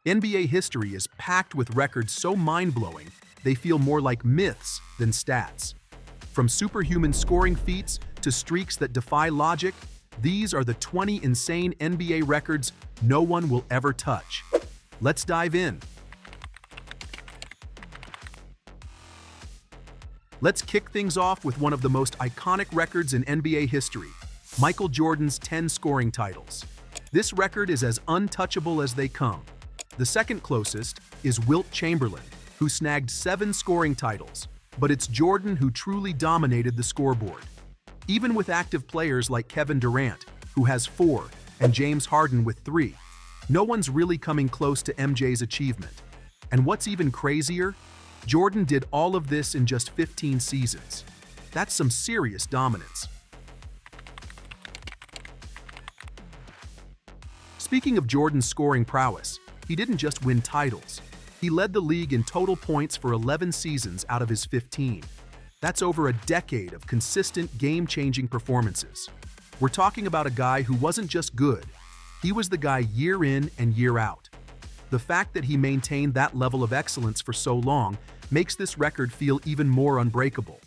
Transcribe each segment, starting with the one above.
NBA history is packed with records so mind-blowing, they feel more like myths than stats. From superhuman scoring feats to streaks that defy logic, these are the 20 insane NBA records no one will ever touch. Let's dive in. Let's kick things off with one of the most iconic records in NBA history, Michael Jordan's 10 scoring titles. This record is as untouchable as they come. The second closest is Wilt Chamberlain, who snagged 7 scoring titles, but it's Jordan who truly dominated the scoreboard. Even with active players like Kevin Durant, who has 4, and James Harden with 3, no one's really coming close to MJ's achievement. And what's even crazier? Jordan did all of this in just 15 seasons. That's some serious dominance. Speaking of Jordan's scoring prowess, he didn't just win titles. He led the league in total points for 11 seasons out of his 15. That's over a decade of consistent game-changing performances. We're talking about a guy who wasn't just good, he was the guy year in and year out. The fact that he maintained that level of excellence for so long makes this record feel even more unbreakable.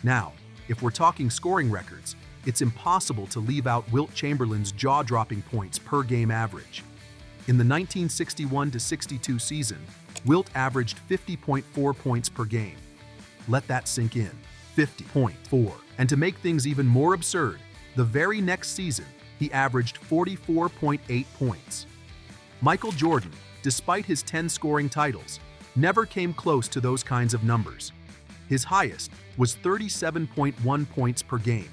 Now, if we're talking scoring records, it's impossible to leave out Wilt Chamberlain's jaw-dropping points per game average. In the 1961-62 season, Wilt averaged 50.4 points per game. Let that sink in, 50.4. And to make things even more absurd, the very next season, he averaged 44.8 points. Michael Jordan, despite his 10 scoring titles, never came close to those kinds of numbers. His highest was 37.1 points per game.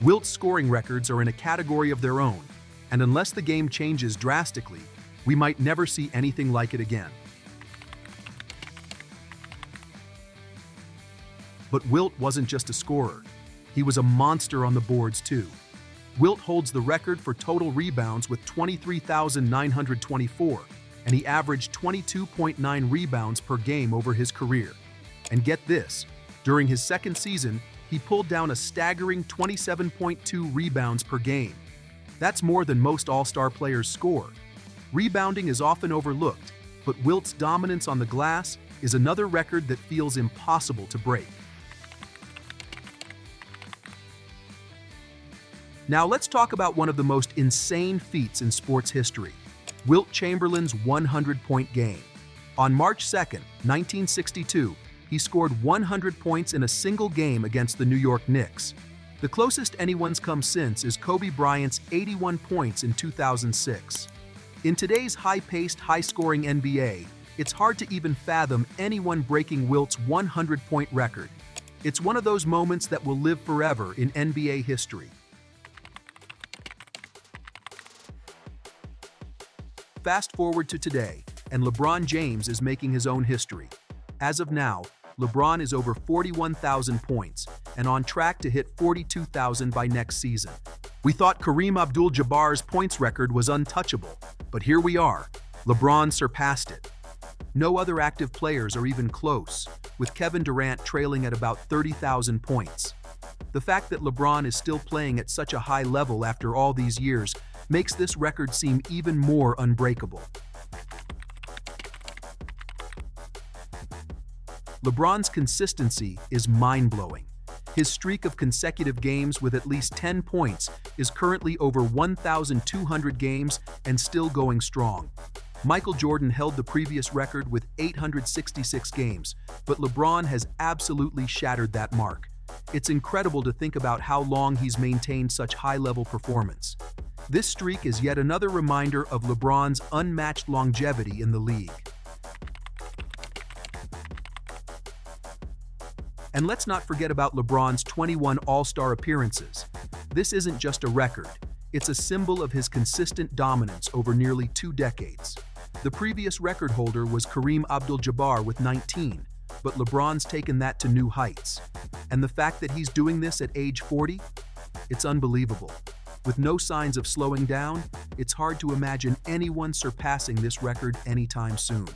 Wilt's scoring records are in a category of their own, and unless the game changes drastically, we might never see anything like it again. But Wilt wasn't just a scorer. He was a monster on the boards too. Wilt holds the record for total rebounds with 23,924, and he averaged 22.9 rebounds per game over his career. And get this, during his second season, he pulled down a staggering 27.2 rebounds per game. That's more than most all-star players score. Rebounding is often overlooked, but Wilt's dominance on the glass is another record that feels impossible to break. Now let's talk about one of the most insane feats in sports history, Wilt Chamberlain's 100-point game. On March 2, 1962, he scored 100 points in a single game against the New York Knicks. The closest anyone's come since is Kobe Bryant's 81 points in 2006. In today's high-paced, high-scoring NBA, it's hard to even fathom anyone breaking Wilt's 100-point record. It's one of those moments that will live forever in NBA history. Fast forward to today, and LeBron James is making his own history. As of now, LeBron is over 41,000 points and on track to hit 42,000 by next season. We thought Kareem Abdul-Jabbar's points record was untouchable, but here we are. LeBron surpassed it. No other active players are even close, with Kevin Durant trailing at about 30,000 points. The fact that LeBron is still playing at such a high level after all these years makes this record seem even more unbreakable. LeBron's consistency is mind-blowing. His streak of consecutive games with at least 10 points is currently over 1,200 games and still going strong. Michael Jordan held the previous record with 866 games, but LeBron has absolutely shattered that mark. It's incredible to think about how long he's maintained such high-level performance. This streak is yet another reminder of LeBron's unmatched longevity in the league. And let's not forget about LeBron's 21 All-Star appearances. This isn't just a record, it's a symbol of his consistent dominance over nearly 2 decades. The previous record holder was Kareem Abdul-Jabbar with 19, but LeBron's taken that to new heights. And the fact that he's doing this at age 40? It's unbelievable. With no signs of slowing down, it's hard to imagine anyone surpassing this record anytime soon.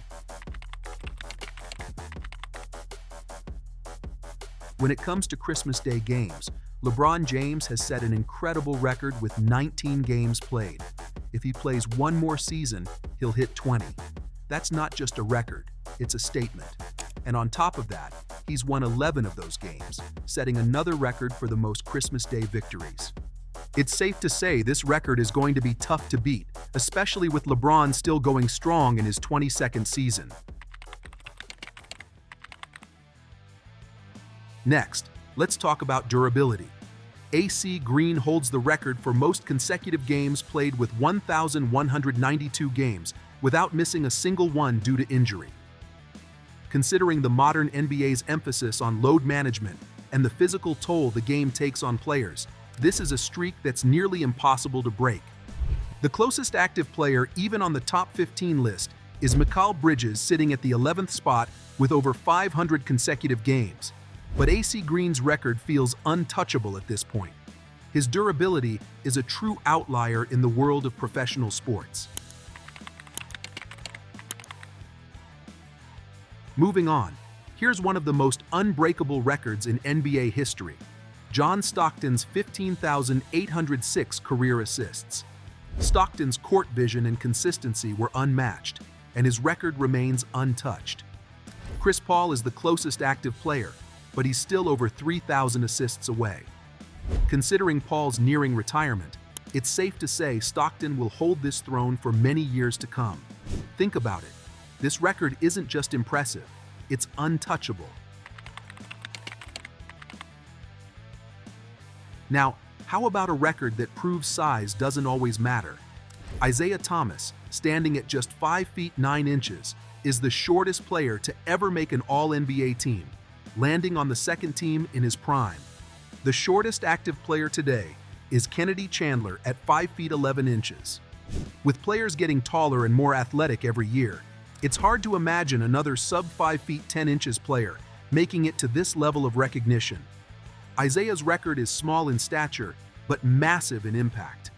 When it comes to Christmas Day games, LeBron James has set an incredible record with 19 games played. If he plays one more season, he'll hit 20. That's not just a record, it's a statement. And on top of that, he's won 11 of those games, setting another record for the most Christmas Day victories. It's safe to say this record is going to be tough to beat, especially with LeBron still going strong in his 22nd season. Next, let's talk about durability. AC Green holds the record for most consecutive games played with 1,192 games without missing a single one due to injury. Considering the modern NBA's emphasis on load management and the physical toll the game takes on players, this is a streak that's nearly impossible to break. The closest active player, even on the top 15 list, is Mikal Bridges, sitting at the 11th spot with over 500 consecutive games. But AC Green's record feels untouchable at this point. His durability is a true outlier in the world of professional sports. Moving on, here's one of the most unbreakable records in NBA history: John Stockton's 15,806 career assists. Stockton's court vision and consistency were unmatched, and his record remains untouched. Chris Paul is the closest active player, but he's still over 3,000 assists away. Considering Paul's nearing retirement, it's safe to say Stockton will hold this throne for many years to come. Think about it. This record isn't just impressive, it's untouchable. Now, how about a record that proves size doesn't always matter? Isaiah Thomas, standing at just 5 feet 9 inches, is the shortest player to ever make an All-NBA team, landing on the second team in his prime. The shortest active player today is Kennedy Chandler at 5 feet 11 inches. With players getting taller and more athletic every year, it's hard to imagine another sub-5 feet 10 inches player making it to this level of recognition. Isaiah's record is small in stature, but massive in impact.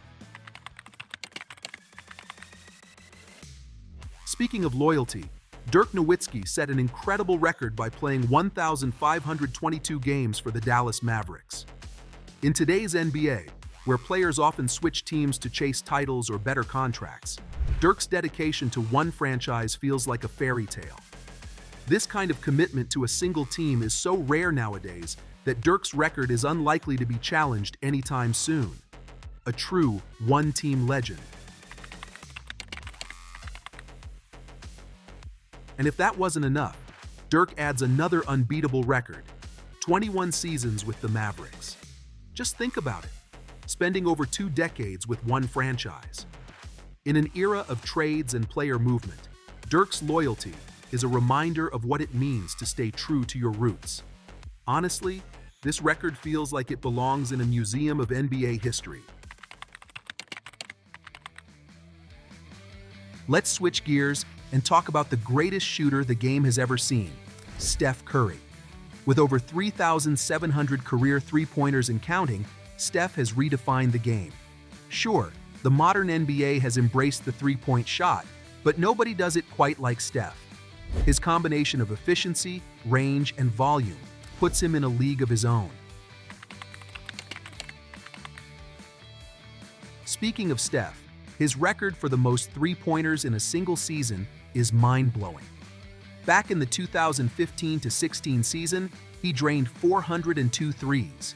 Speaking of loyalty, Dirk Nowitzki set an incredible record by playing 1,522 games for the Dallas Mavericks. In today's NBA, where players often switch teams to chase titles or better contracts, Dirk's dedication to one franchise feels like a fairy tale. This kind of commitment to a single team is so rare nowadays that Dirk's record is unlikely to be challenged anytime soon. A true one-team legend. And if that wasn't enough, Dirk adds another unbeatable record: 21 seasons with the Mavericks. Just think about it, spending over 2 decades with one franchise. In an era of trades and player movement, Dirk's loyalty is a reminder of what it means to stay true to your roots. Honestly, this record feels like it belongs in a museum of NBA history. Let's switch gears and talk about the greatest shooter the game has ever seen, Steph Curry. With over 3,700 career three-pointers and counting, Steph has redefined the game. Sure, the modern NBA has embraced the three-point shot, but nobody does it quite like Steph. His combination of efficiency, range, and volume puts him in a league of his own. Speaking of Steph, his record for the most three-pointers in a single season is mind-blowing. Back in the 2015-16 season, he drained 402 threes.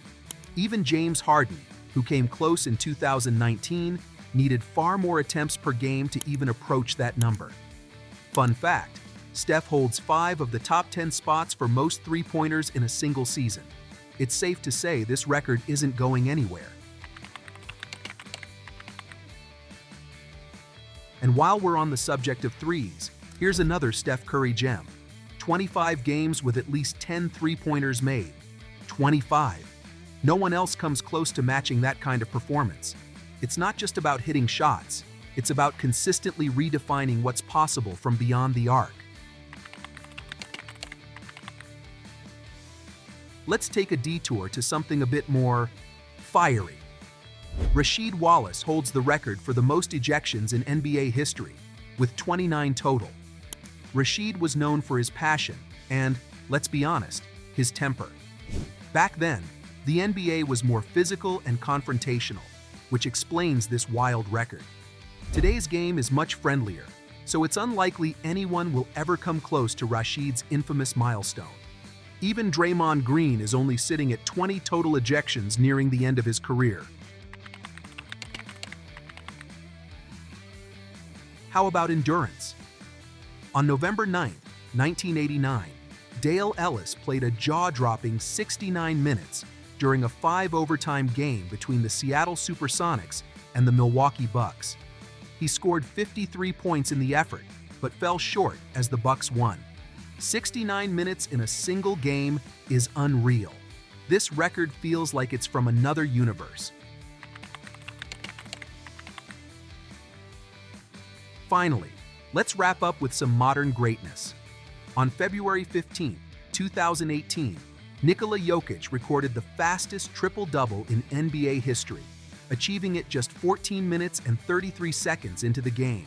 Even James Harden, who came close in 2019, needed far more attempts per game to even approach that number. Fun fact, Steph holds 5 of the top 10 spots for most three-pointers in a single season. It's safe to say this record isn't going anywhere. And while we're on the subject of threes, here's another Steph Curry gem: 25 games with at least 10 three-pointers made. 25. No one else comes close to matching that kind of performance. It's not just about hitting shots, it's about consistently redefining what's possible from beyond the arc. Let's take a detour to something a bit more fiery. Rasheed Wallace holds the record for the most ejections in NBA history, with 29 total. Rasheed was known for his passion and, let's be honest, his temper. Back then, The NBA was more physical and confrontational, which explains this wild record. Today's game is much friendlier, so it's unlikely anyone will ever come close to Rashid's infamous milestone. Even Draymond Green is only sitting at 20 total ejections nearing the end of his career. How about endurance? On November 9, 1989, Dale Ellis played a jaw-dropping 69 minutes during a 5-overtime game between the Seattle Supersonics and the Milwaukee Bucks. He scored 53 points in the effort, but fell short as the Bucks won. 69 minutes in a single game is unreal. This record feels like it's from another universe. Finally, let's wrap up with some modern greatness. On February 15, 2018, Nikola Jokic recorded the fastest triple-double in NBA history, achieving it just 14 minutes and 33 seconds into the game.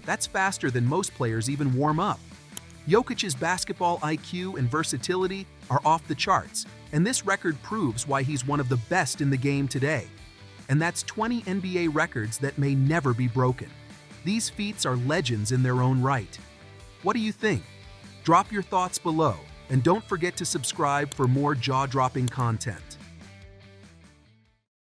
That's faster than most players even warm up. Jokic's basketball IQ and versatility are off the charts, and this record proves why he's one of the best in the game today. And that's 20 NBA records that may never be broken. These feats are legends in their own right. What do you think? Drop your thoughts below, and don't forget to subscribe for more jaw-dropping content.